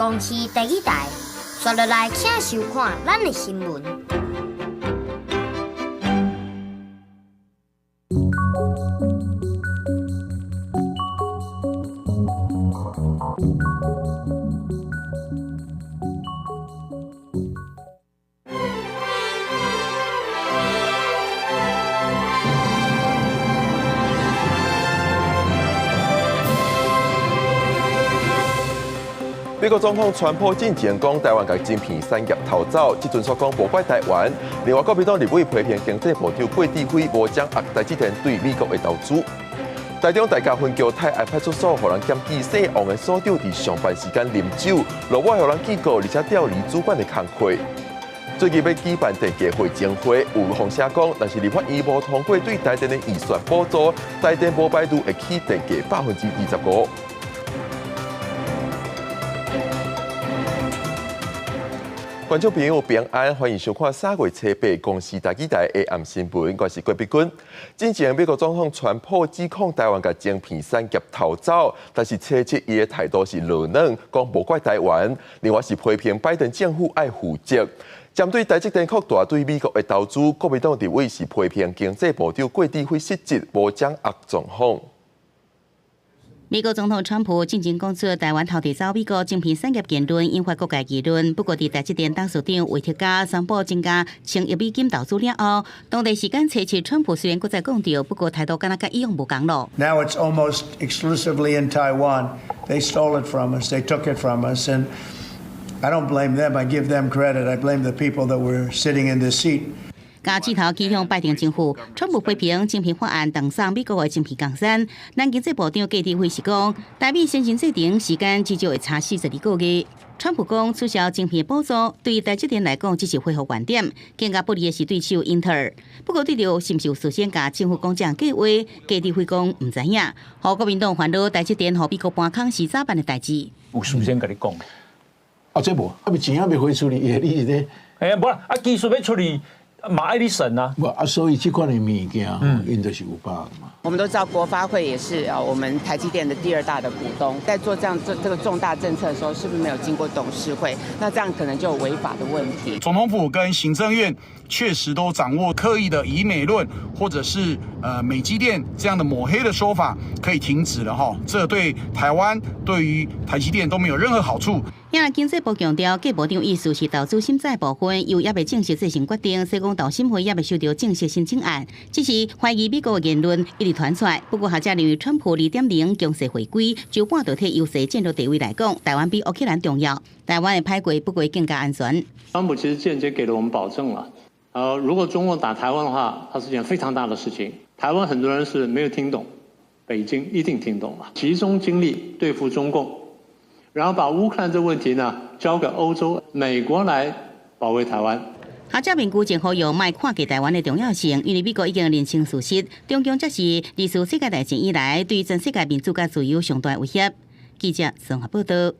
公司第一台，刷落来请收看咱的新闻。美国总统川普进前讲，台湾甲晶片产业偷走，即阵所讲无怪台湾。另外，国民党立委批评经济部长郭智辉无掌握台积电对美国的投资。台中大家分交泰安派出所，互人检举姓王的所长伫上班时间啉酒，落外互人记告，而且调离主管的工会。最近要举办地价会前会，有风声讲，但是立法院无通过对台电的预算补助，台电无排除会起地价25%。观众朋友平安，欢迎收看3月7日公视台记台的暗新闻，我是郭碧君。之前美国总统川普指控台湾甲晶片产业偷走，但是切伊的态度是落冷，讲无怪台湾。另外是批评拜登政府爱负责。针对台积电扩大对美国的投资，国民党立委是批评经济部长郭智辉失职，无掌握状况。美国总统川普进前讲出台湾偷提走美国晶片产业言论，引发各界议论。不过，伫台积电董事长韦特加宣布增加10亿美金投资了后，当地时间7日，川普虽然搁再讲到，不过态度敢若甲以往无同咯。Now it's almost exclusively in Taiwan. They stole it from us. They took it from us, and I don't blame them. I give them credit. I blame the people that were sitting in this seat. 加指头指向拜登政府，川普批评晶片法案动送美国的晶片江山。咱经济部长郭智辉是讲，台美先进制定时间至少会差42个月。川普讲取消晶片补助，对于台积电来讲只是恢复原点，更加不利的是对手英特尔。不过对着是毋是有事先甲政府讲这样计划，郭智辉讲唔知影。和国民党烦恼台积电和美国搬空是早办的代志。有事先甲你讲。这无，钱还没汇出去，你是咧？无啦，技术要处理。嘛爱你审啊！所以这款的物件，因就是有把握嘛。我们都知道国发会也是我们台积电的第2大的股东，在做这个重大政策的时候，是不是没有经过董事会？那这样可能就有违法的问题。总统府跟行政院确实都掌握刻意的以美论，或者是美积电这样的抹黑的说法，可以停止了哈。这对台湾、对于台积电都没有任何好处。因经济部强调，郭部长意思是投资新债部分，又也未正式执行决定，所以讲投审会也未收到正式申请案。只是怀疑美国的言论一直传出来。不过，学者认为，川普2.0强势回归，就半导体优势战略地位来讲，台湾比乌克兰重要。台湾的歹过不过更加安全。川普其实间接给了我们保证了。如果中共打台湾的话，它是件非常大的事情。台湾很多人是没有听懂，北京一定听懂了，集中精力对付中共。然后把乌克兰这问题呢交给欧洲、美国来保卫台湾。学者评估前呼吁卖看给台湾的重要性，因为美国已经认清事实，中共才是自世界大战以来对全世界民主甲自由上大威胁。记者综合报道。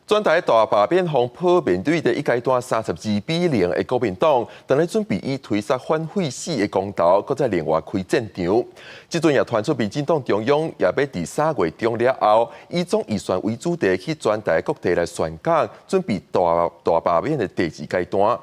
转台大罢免风波面对第一阶段32-0的国民党，当然准备以推杀反废死的公投，搁再另外开战场。即阵也传出民进党中央也要伫3月中了后，以总预算为主题去转台各地来宣讲，准备大罢免的第2阶段。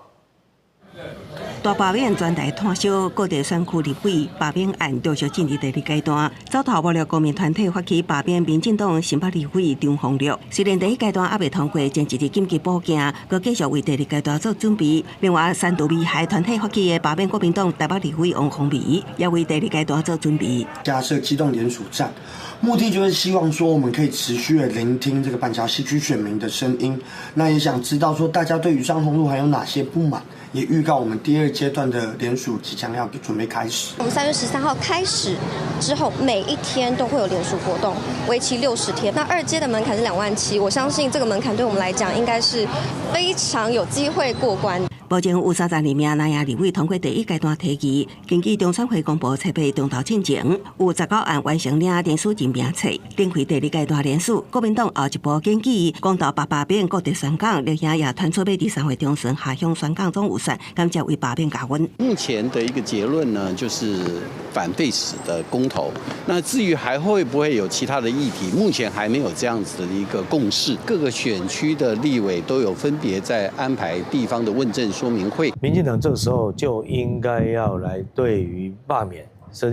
大罢免专台探讨各地选区立委罢免案陆续进入第2阶段，走投无路，公民团体发起罢免民进党新北立委张宏禄。虽然第1阶段还未通过，前一日紧急补件，佮继续为第2阶段做准备。另外，三度危害团体发起的罢免国民党台北立委王宏维，也为第2阶段做准备。假设机动联署战，目的就是希望说我们可以持续的聆听这个板桥西区选民的声音，那也想知道说大家对于张宏禄还有哪些不满。也预告我们第2阶段的联署即将要准备开始。我们3月13号开始之后，每一天都会有联署活动，为期60天。那2阶的门槛是2万7，我相信这个门槛对我们来讲应该是非常有机会过关。目前有32名南亚立委通过第一阶段提议，根据中选会公布设备中途进程，有19案完成领电视任命册，展开第二阶段联署。国民党后一步建议，公投8遍各地选港，立兄也传出要第3回中旬下乡选港总有选，感觉为8遍加温。目前的一个结论呢，就是反废死的公投。那至于还会不会有其他的议题，目前还没有这样子的一个共识。各个选区的立委都有分别在安排地方的问政说明会。民进党这个时候就应该要来对于罢免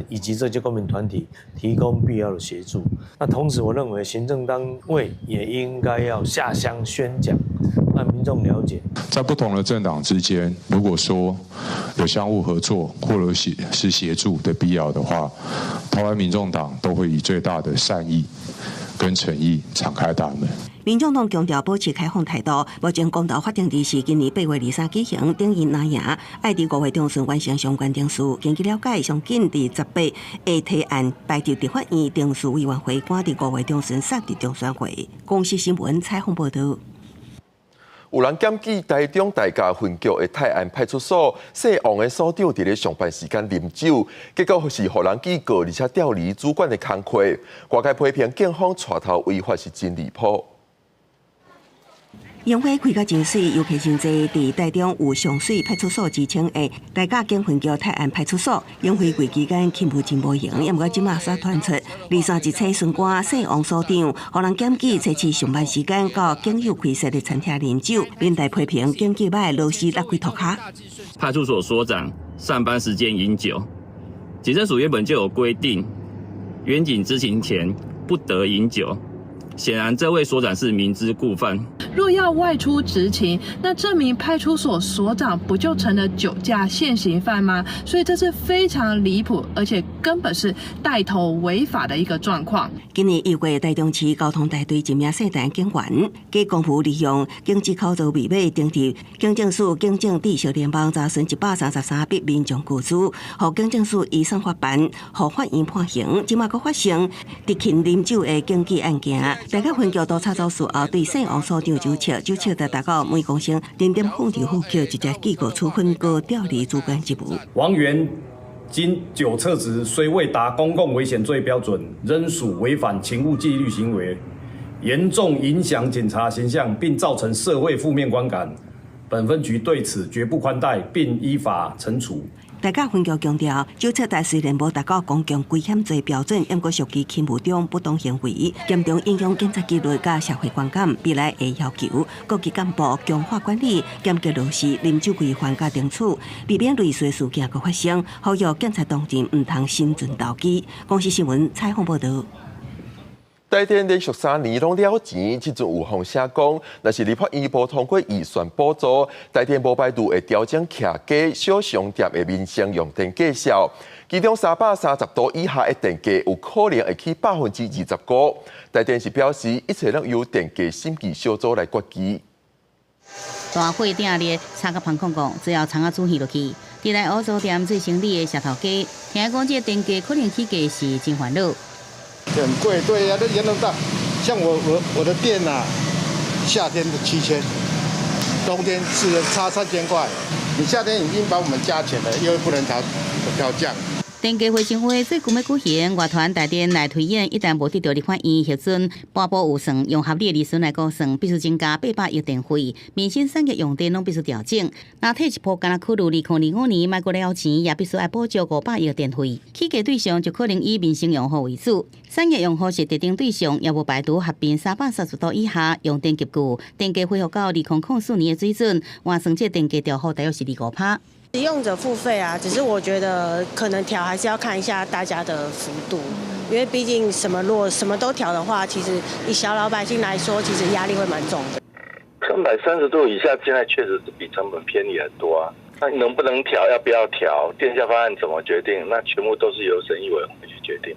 以及这些公民团体提供必要的协助。那同时，我认为行政单位也应该要下乡宣讲，让民众了解。在不同的政党之间，如果说有相互合作或者是协助的必要的话，台湾民众党都会以最大的善意跟诚意敞开大门。民众党强调保持开放态度。目前公投法定日是今年8月23举行，等于南亚爱伫5月中旬完成相关程序。根据了解，上紧伫18会提案排入立法院程序委员会，赶伫5月中旬送入中选会。公视新闻采访报道。有人检举台中大甲分局的泰安派出所姓王的所长，伫咧上班时间啉酒，结果是互人记告，而且调离主管的工作。外界批评警方带头违法是真离谱。烟火开甲真水，尤其真济伫台中有上水派出所之称的大甲警分局泰安派出所，烟火开期间勤务真无闲，也毋过即马煞传出231车巡官姓王所长，互人检举初次上班时间到警友开设的餐厅饮酒，连带批评警局歹劳斯拉开涂骹。派出所所长上班时间饮酒，警政署原本就有规定，员警执勤前不得饮酒。显然，这位所长是明知故犯。若要外出执勤，那这名派出所所长不就成了酒驾现行犯吗？所以这是非常离谱，而且根本是带头违法的一个状况。今年1月，台中市交通大队一名姓陈警员，假公务利用经济口座密码登入警政署警政治小联邦，查询133笔民众雇主，互警政署移送法办，互法院判刑。即马阁发生执勤饮酒的警举案件。大甲分局督察组事后对姓王所长酒测达到每公升0.控制负扣，直接记过处分，搁调离主管职务。王源经酒测值虽未达公共危险罪标准，仍属违反勤务纪律行为，严重影响警察形象，并造成社会负面观感。本分局对此绝不宽待，并依法惩处。大甲分局强调，酒测台虽然无达到公共危险罪标准，但属于勤务中不当行为，严重影响警察纪律甲社会观感。未来会要求各级干部强化管理，严格落实饮酒规范甲定处，避免类似事件搁发生。呼吁警察同仁唔通心存投机。公视新闻采访报道。台电连续3年拢了钱，即阵有风声讲，若是立法院无通过预算补助，台电无排除会调整徛价小商店的民生用电价效，其中330度以下的电价有可能会起25%。台电是表示，一切拢由电价审计小组来决议。大会顶咧，查甲旁控讲，只要厂啊注意落去，伫来欧洲店最成立的石头家，听讲这电价可能起价是真烦恼。很贵，对呀，这人都大。像我的店啊，夏天的7000，冬天是差3000块。你夏天已经把我们加钱了，又不能调降。电价会商会最近要举行，外团台电来推演，一旦无得到立法院核准，半部有算，用合理的利润来估算，必须增加800亿电费，民生产业用电拢必须调整。若退一步，干那考虑2025年买过了钱，也必须要补助500亿电费。起价对象就可能以民生用户为主，产业用户是特定对象，也无排除合并330度以下用电急剧，电价恢复到2004年的水准，换算这电价调幅大约是2.5%。使用者付费啊，只是我觉得可能调还是要看一下大家的幅度，因为毕竟如果什么都调的话，其实以小老百姓来说，其实压力会蛮重的。330度以下，现在确实是比成本便宜很多啊。那能不能调，要不要调，电价方案怎么决定，那全部都是由审议委员会去决定。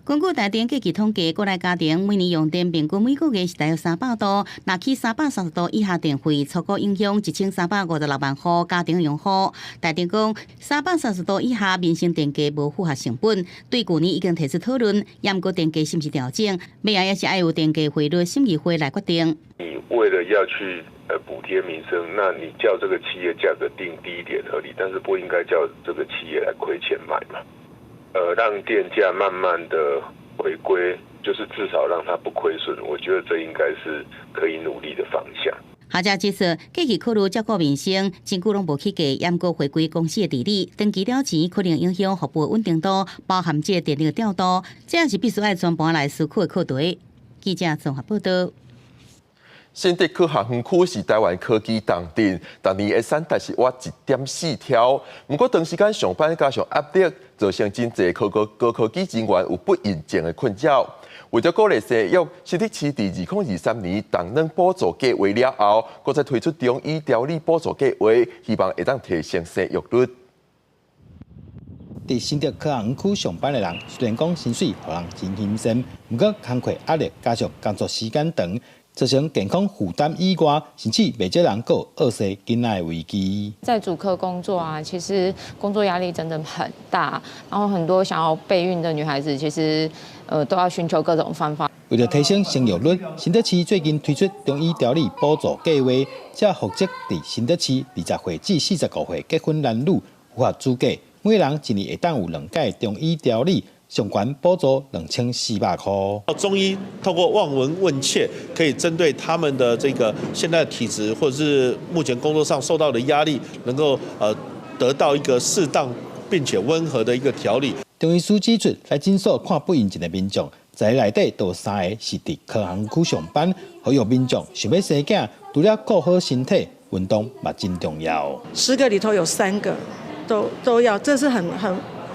根据台电计计统计，国内家庭每年用电平均每个月是大约300度，若起330度以下电费，初步影响1356万户家庭用户。台电讲，330度以下民生电价无符合成本，对去年已经提出讨论，严格电价是不是调整，未来也是要由电价汇率审议会来决定。你为了要去补贴民生，那你叫这个企业价格定低一点合理，但是不应该叫这个企业来亏钱买嘛。让电价慢慢的回归，就是至少让它不亏损，我觉得这应该是可以努力的方向。学者指出，计其考虑照顾民生，真久拢无起价，严格回归公司的治理，长期了钱可能影响服务稳定度，包含这电力的调度，这也是必须要全盘来思考的课题。记者综合报道。新竹科学园区是台湾科技重镇，当年的产值是挖1.4条。不过长时间上班加上压力，造成真侪高科技人员有不应情的困扰。为了鼓励生育，新竹市伫2023年动能补助计划了后，搁再推出中医调理补助计划，希望会当提升生育率。伫新竹科学园区上班的人，虽然讲薪水互人真轻松，不过工课压力加上工作时间长。造成健康负担以外，甚至未少人有恶性囡仔的危机。在主科工作啊，其实工作压力真的很大，然后很多想要备孕的女孩子，其实都要寻求各种方法。为了提升生育率，新竹市最近推出中医调理补助计划，这负责伫新竹市20岁至45岁结婚男女符合资格，每人一年会当有2届中医调理。相关补助2400块。中医透过望闻问切，可以针对他们的这个现在的体质，或者是目前工作上受到的压力，能够得到一个适当并且温和的一个调理。中医师指出，来诊所看不应景的民众，在内底都有3个是伫科学区上班，呼吁民众想要生囝，除了顾好身体，运动嘛真重要。10个里头有3个都要，这是很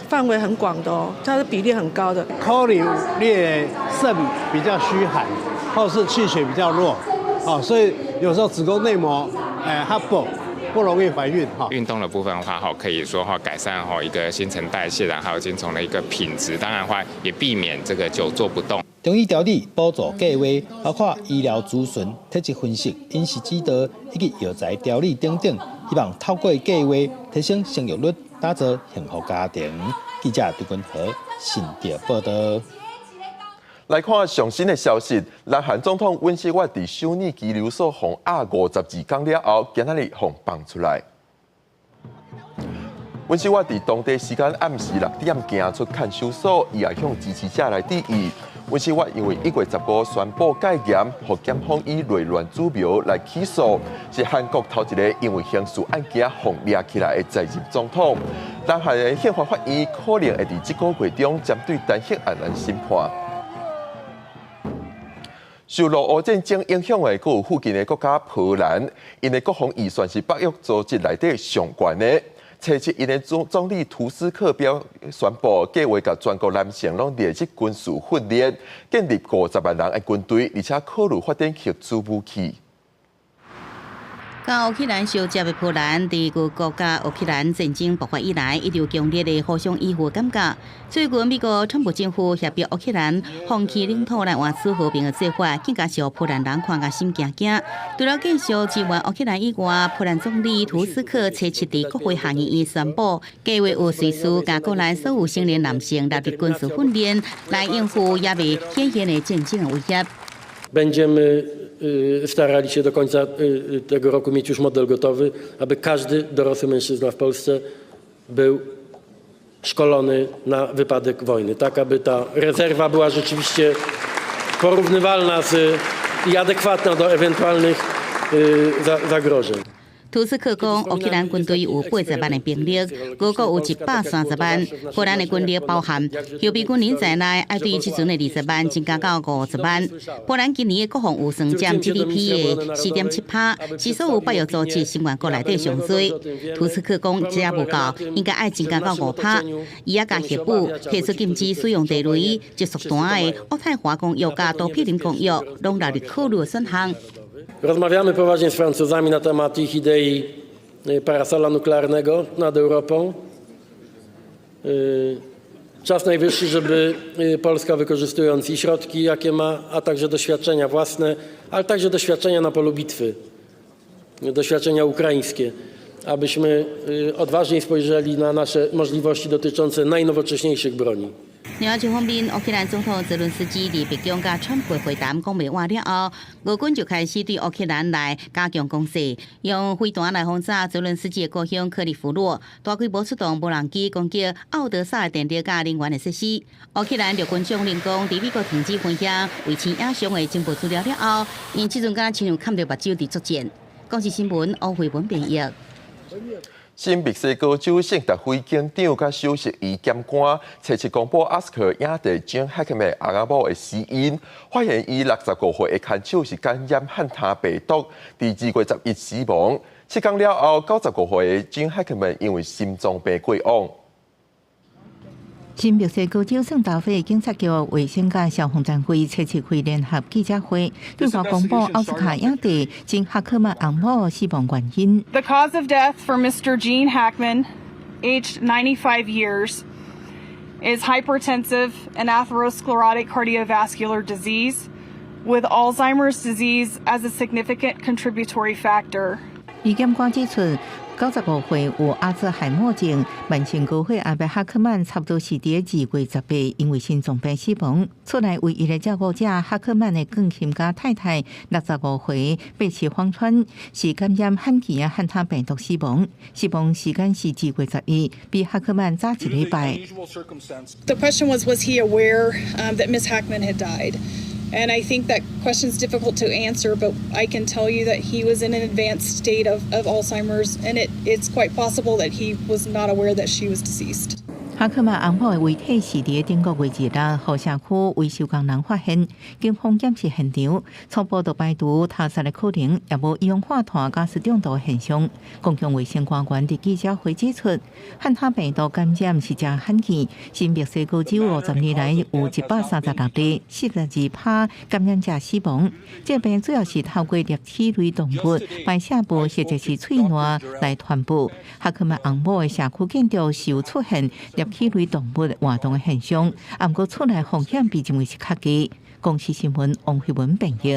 范围很广的哦，它的比例很高的。可能你的肾比较虚寒，或是气血比较弱，所以有时候子宫内膜它不容易怀孕哈。运动的部分的话，可以说改善一个新陈代谢，然后还有精虫的一个品质，当然话也避免这个久坐不动。中医调理补助计划包括医疗咨询、体质分析、饮食指导以及药材调理等等，希望透过计划提升生育率。打造幸福家庭。记者杜君和新竹报道。来看上新的消息，南韩总统尹锡悦伫首尔拘留所放押52天了后，今仔日放放出来。尹锡悦伫当地时间暗时6点行出看守所，伊也向支持者来致意。尹锡悦因为1月15日宣布戒严，互检方以内乱主谋来起诉，是韩国头一个因为刑事案件放抓起来的在任总统。南韩的宪法法院可能会伫这个月中针对单项案来审判。受俄乌战争影响的，还有附近的国家波兰，因的国防预算是北约组织内底上悬的。初7，因的总理图斯克宣布计划甲全国男性拢列入军事训练，建立50万人的军队，而且考虑发展核子武器。甲乌克兰相接的波兰，伫国家乌克兰战争爆发以来，一直强烈的互相依附感觉。最近，美国川普政府协调乌克兰放弃领土来换取和平的做法，更加是波兰人看甲心惊惊。除了继续支援乌克兰以外，波兰总理图斯克初7伫国会下议院宣布，计划有随时甲国内所有成年男性纳入军事训练，来应付也未显现的战争的威胁。Będziemy starali się do końca tego roku mieć już model gotowy, aby każdy dorosły mężczyzna w Polsce był szkolony na wypadek wojny, tak aby ta rezerwa była rzeczywiście porównywalna i adekwatna do ewentualnych zagrożeń. 图斯克讲，乌克兰军队有80万的兵力，俄国有130万。波兰的军力包含后备军人在内，要对即阵的20万增加到50万。波兰今年的国防预算占 GDP 的4.7%，是所有北约组织成员国内底上最。图斯克讲，这也无够，应该要增加到5%。伊也甲核武提出禁止使用地雷、接束弹的渥太华公约甲多毗林公约，拢纳入考虑的选项。Rozmawiamy poważnie z Francuzami na temat ich idei parasola nuklearnego nad Europą. Czas najwyższy, żeby Polska, wykorzystując i środki, jakie ma, a także doświadczenia własne, ale także doświadczenia na polu bitwy, doświadczenia ukraińskie, abyśmy odważniej spojrzeli na nasze możliwości dotyczące najnowocześniejszych broni. 另外一方面，乌克兰总统泽伦斯基在北京甲川普会谈讲袂完了后，俄军就开始对乌克兰来加强攻势，用飞弹来轰炸泽伦斯基的故乡克里夫洛，大规模出动无人机攻击奥德萨的电力甲能源的设施。乌克兰陆军将领讲，伫美国停止分享卫星影像的情报资料了后，因即阵敢亲像看到目睭伫作战。公视新闻欧慧文编译。新墨西哥州圣达菲警长甲首席医检官查出公布奥斯卡影帝 Gene Hackman 阿拉某的死因，发现伊65岁的牵手是感染汉他病毒，伫2月11日死亡。7天了后，95岁的 Gene Hackman 因为心脏病过往。新墨西哥州圣达菲警察局卫生甲消防单位7日开联合记者会，对外公布奥斯卡影帝金哈克曼翁某死亡原因。The cause of death for Mr. Gene Hackman, aged 95 years, is hypertensive and atherosclerotic cardiovascular disease, with Alzheimer's disease as a significant contributory factor. 医检官指出，95岁有阿兹海默症，慢性高血压的哈克曼差不多是伫2月18日因为心脏病死亡。厝内唯一的照顾者哈克曼的更亲家太太65岁，被刺芳川，是感染罕见的汉他病毒死亡。死亡时间是2月11日，比哈克曼早1礼拜。The question was he aware that Ms. Hackman had died? And I think that question is difficult to answer, but I can tell you that he was in an advanced state of Alzheimer's, and it's quite possible that he was not aware that she was deceased. 哈克曼翁某的遗体是伫中国月2日后社区维修工人发现，警方检视现场，初步就排除他杀的可能，也无医用化痰加食中毒的现象。公共卫生官员伫记者会指出，汉他病毒感染是真罕见，新墨西哥州50年来有136例，42%感染者死亡。这病主要是透过猎体类动物、排泄物或者是喙瘰来传播。哈克曼翁某的社区建筑是有出现猎体类动物活动的现象，不过厝内风险比认为是较低。公视新闻王慧文编译。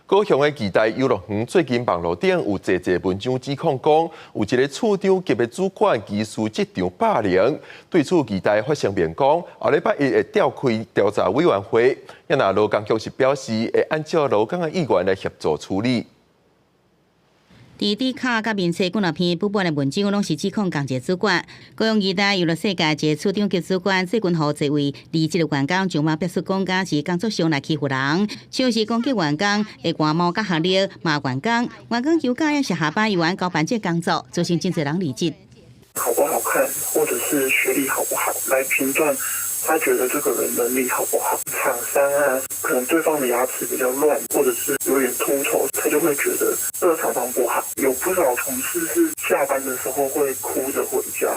高雄的期待游乐园最近网络顶有侪文章指控讲，有一个处长级的主管疑似职场霸凌。对此，期待发声明讲，后礼拜1会召开调查委员会，也那劳工局是表示会按照劳工的意愿来协助处理。伫底卡甲面册几篇部分的文章，拢是指控共一个主管。高雄期待娱乐世界一个处长级主管谢君豪，一位离职的员工上网表示讲，假是工作上来欺负人，像是攻击员工、会寒毛甲学历、骂员工，员工休假也是下班以外交班这工作，造成真侪人离职。好不好看，或者是学历好不好，来评断他觉得这个人能力好不好。厂商啊，可能对方的牙齿比较乱，或者是有点秃头，他就会觉得这个厂商不好。有不少同事是下班的时候会哭着回家。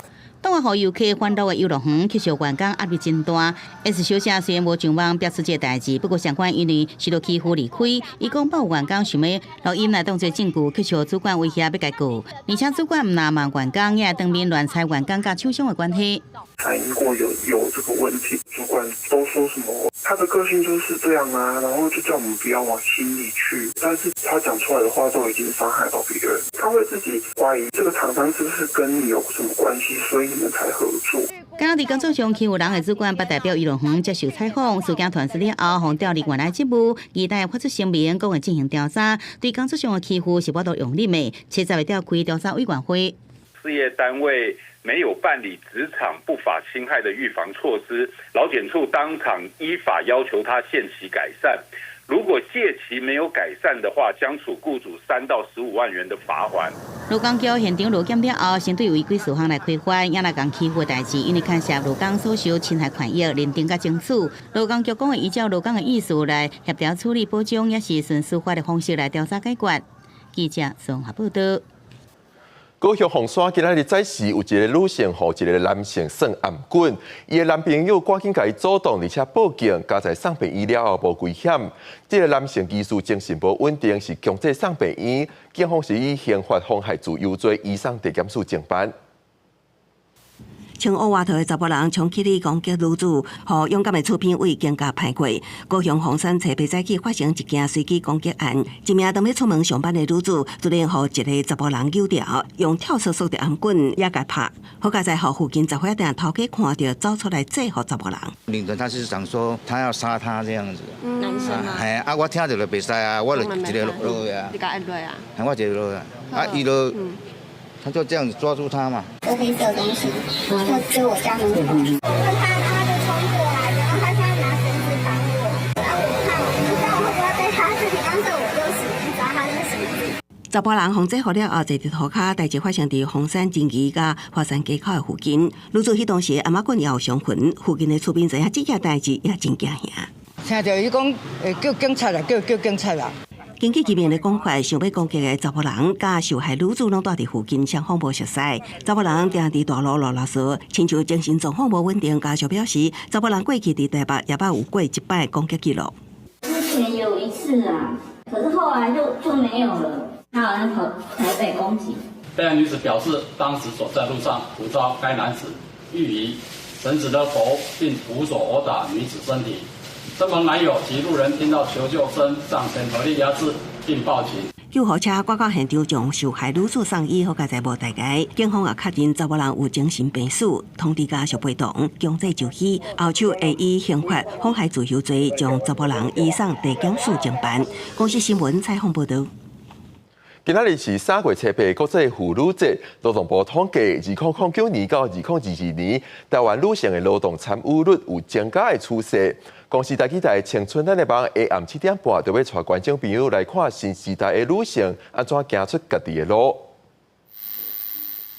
当我互游客欢乐的游乐园，其实员工压力真大。S 小姐虽然无上网表示这代志，不过相关因为受到欺负离开，伊讲报员工想要录音来当作证据，去求主管威胁要解雇，而且主管唔拿骂员工，也当面乱猜员工甲厂商的关系。反映过有这个问题，主管都说什么他的个性就是这样啊，然后就叫我们不要往心里去。但是他讲出来的话都已经伤害到别人，他会自己怀疑这个厂商是不是跟你有什么关系，所以你们才合作。刚伫工作上欺负人的主管，不代表娱乐园接受采访，事件传出了后，放调离原来职务，期待发出声明，讲会进行调查。对工作上的欺负是我都用力的，7会调开调查委员会。事业单位没有办理职场不法侵害的预防措施，劳检处当场依法要求他限期改善。如果届期没有改善的话，将处雇主3到15万元的罚款。劳工局现场劳检了后，先对违规事项来开发，也来讲欺负的代志，因为牵涉劳工所受侵害权益认定甲争取。劳工局讲会依照劳工的意思来协调处理保障，也是顺司法的方式来调查解决。记者综合报道。高雄凤山今仔日早时有一个女性和一个男性算暗棍，伊的男朋友赶紧甲伊阻挡，而且报警，加在送病院了后无危险。这个男性疑似精神无稳定，是强制送病院。警方是以刑法妨害自由罪移送地检署侦办。穿乌外套的查甫人冲起里攻击女子，和勇敢的出兵为更加歹过。高雄凤山车皮早起发生一件随机攻击案，一名当要出门上班的女子，突然和一个查甫人扭掉，用跳绳索的颔棍也甲拍。好佳在和附近杂货店头家看到，走出来制服查甫人。领着他是想说他要杀他这样子。男生吗？哎啊，我听到就袂使啊，我就一个落去啊。你甲按落啊？我一个落啊，啊，伊就他就这样子抓住他嘛。这边有东西，就我家门口，他就冲过来，然后他现在拿绳子绑我，然后我看，不知道会不会被他自己当时我就死抓他那个绳子。查甫人防制服了后，坐伫涂骹，代志发生伫凤山金鱼甲华山街口的附近。女子迄当时阿妈棍也有伤痕，附近的厝边知影这件代志也真惊吓。听到伊讲会叫警察啦，叫警察啦。根据这边的讲法，想要攻击的查甫人甲受害女子拢住伫附近，双方无熟悉。查甫人定伫大路拉嗦，亲像精神状况无稳定。家属表示，查甫人过去伫台北也捌有过一摆攻击记录。之前有一次啊，可是后来就没有了。他好像跑台北攻击。被害女子表示，当时走在路上，突遭该男子欲以绳子的头，并徒手殴打女子身体。身旁男友及路人听到求救声，上前合力压制，并报警。救护车赶到现场，将受害女子送医，好佳在无大碍。警方也确认查甫人有精神病史，通知家属陪同，强制就医。后手会以刑法妨害自由罪，将查甫人移送地检署侦办。公司新闻采访报道。今仔日是3月7日国际妇女节，劳动部统计，2009年到2022年，台湾女性的劳动参与率有增加的趋势。公司台期待青春咱的网下暗7点半，就要带观众朋友来看新时代的女性安怎行出家己的路。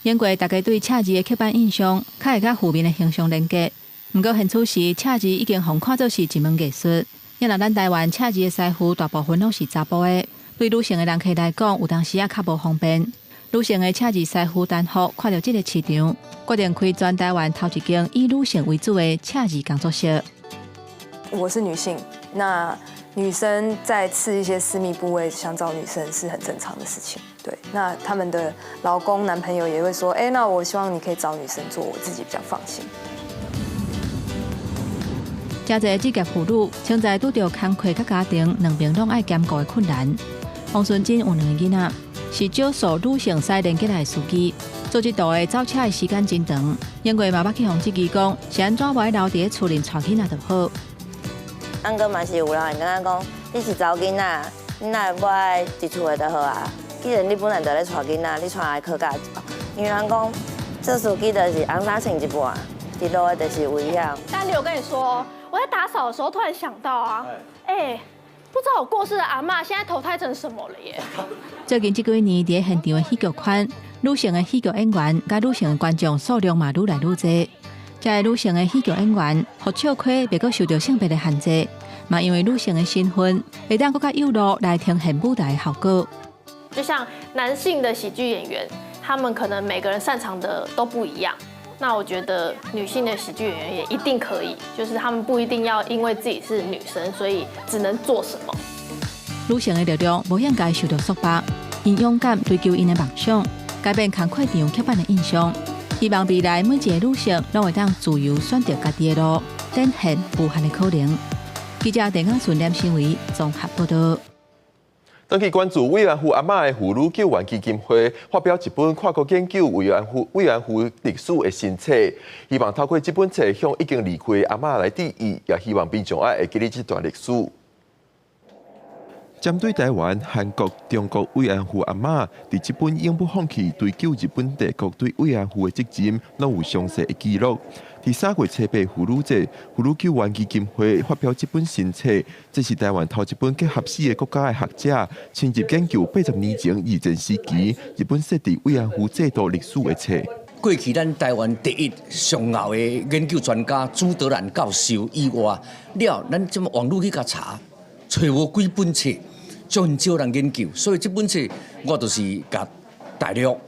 演过大家对赤字的刻板印象，较会甲负面的形象连接。不过现此时，赤字已经被看作是一门艺术。因为咱台湾赤字的师傅大部分拢是查甫的。对女性的人客来讲，有当时也较无方便。女性的赤字师傅单福看到这个市场，决定开全台湾头一间以女性为主的赤字工作室。我是女性，那女生在刺一些私密部位，想找女生是很正常的事情。对，那他们的老公、男朋友也会说，那我希望你可以找女生做，我自己比较放心。真侪职业妇女，现在拄到工课甲家庭两边拢爱兼顾的困难。王顺珍有2个囡仔，是少数女性使连结来的司机。做这道的走车的时间真长，因为嘛捌去互司机讲，是安怎无爱留伫厝里带囡仔就好。咱哥嘛是有人会跟咱讲，你是查某囡仔，你哪会爱一厝的就好啊？既然你本来就咧带囡仔，你带来靠家一包。因为人讲，做司机就是红衫穿一半，一路的就是危险。丹妮，我跟你说，我在打扫的时候突然想到啊，不知道我过世的阿嬷现在投胎成什么了耶？最近这几年，伫现场的戏剧圈，女性的戏剧演员甲女性的观众数量嘛愈来愈多。这个女性的戏剧演员，互笑亏袂阁受到性别的限制，嘛因为女性的身份，会当更加有路来呈现舞台的效果。就像男性的喜剧演员，他们可能每个人擅长的都不一样。那我觉得女性的喜剧演员也一定可以，就是她们不一定要因为自己是女生，所以只能做什么。女性的力量无应该受到束缚，因勇敢追求因的梦想，改变工课场刻板的印象。希望未来每一个女性拢会当自由选择家己的路，展现无限的可能。记者陈港顺、连新维综合报道。当去关注慰安妇阿嬷的妇女救援基金会发表一本跨国研究慰安妇历史的新册，希望透过这本册向已经离开的阿嬷来致意，也希望民众会记得这段历史。针对台湾、韩国、中国慰安妇阿嬷，伫这本永不放弃追究日本帝国对慰安妇的责任，拢有详细的记录。第3月7日妇女节，妇女救援基金会发表这本新册，这是台湾头一本结合4个国家的学者深入研究80年前二战时期日本设置慰安妇制度历史的册。过去咱台湾第一上后的研究专家朱德兰教授以外，咱这么网络去甲查，找无几本册，就很少人研究，所以这本册我就是甲大陆、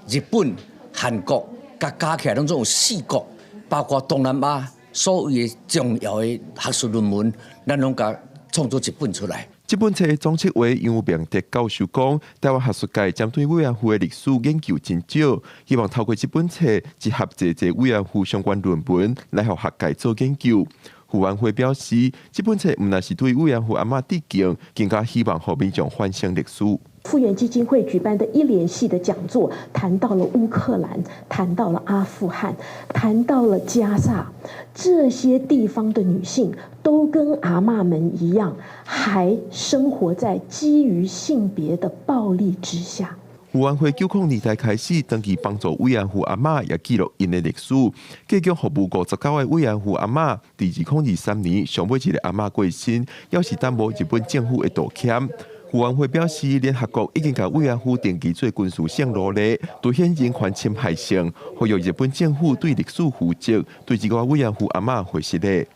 日本、韩国甲加起来，拢总有4国。包括东南亚所有的重要的学术论文，咱拢甲创作一本出来。这本册的总策划杨明德教授讲，台湾学术界针对慰安妇的历史研究真少，希望透过这本册集合这慰安妇相关论文来互学界做研究。傅安辉表示，这本册唔但是对慰安妇阿嬷致敬，更加希望互民众反省历史。复原基金会举办的一连系的讲座，谈到了乌克兰，谈到了阿富汗，谈到了加沙，这些地方的女性都跟阿嬷们一样，还生活在基于性别的暴力之下。傅安辉90年代开始，长期帮助慰安妇阿嬷，也记录因的历史。继续服务59位慰安妇阿嬷，第2023年上尾一个阿嬷过身，要是担无日本政府的道歉。傅安辉表示，联合国已经把慰安妇定义做军事性奴隶，凸显人权侵害性，呼吁日本政府对历史负责，对这个慰安妇阿嬷负责的。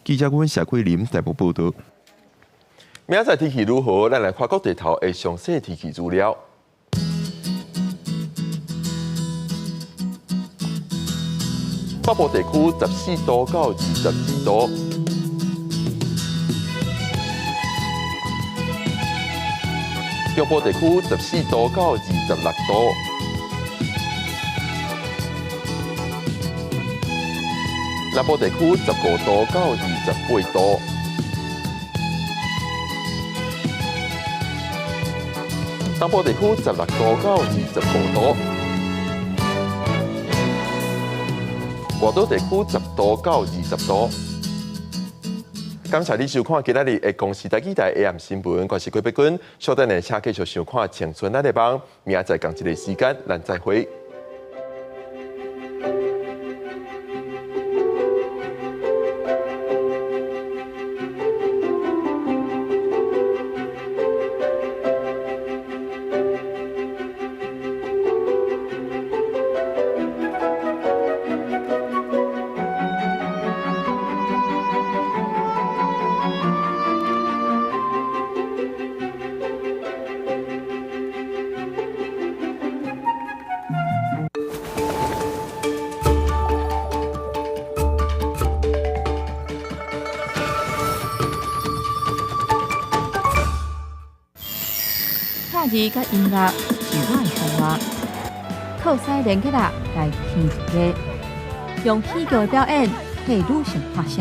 记者阮谢桂林台北报道。明仔载天气如何？咱来看各地头的详细天气资料。北部地区14度到22度，中部地区14度到26度，南部地区15度到28度，东部地区16度到25度。外岛地区10度到20度。感谢你收看今日的公视台记台 AM 新闻，我是郭碧君。稍等下，请继续收看《青春那个帮》，明仔载同一个时间，咱再会。恰字甲音乐是我的生活，靠西连起来来听一个，用戏剧的表演替女性发声。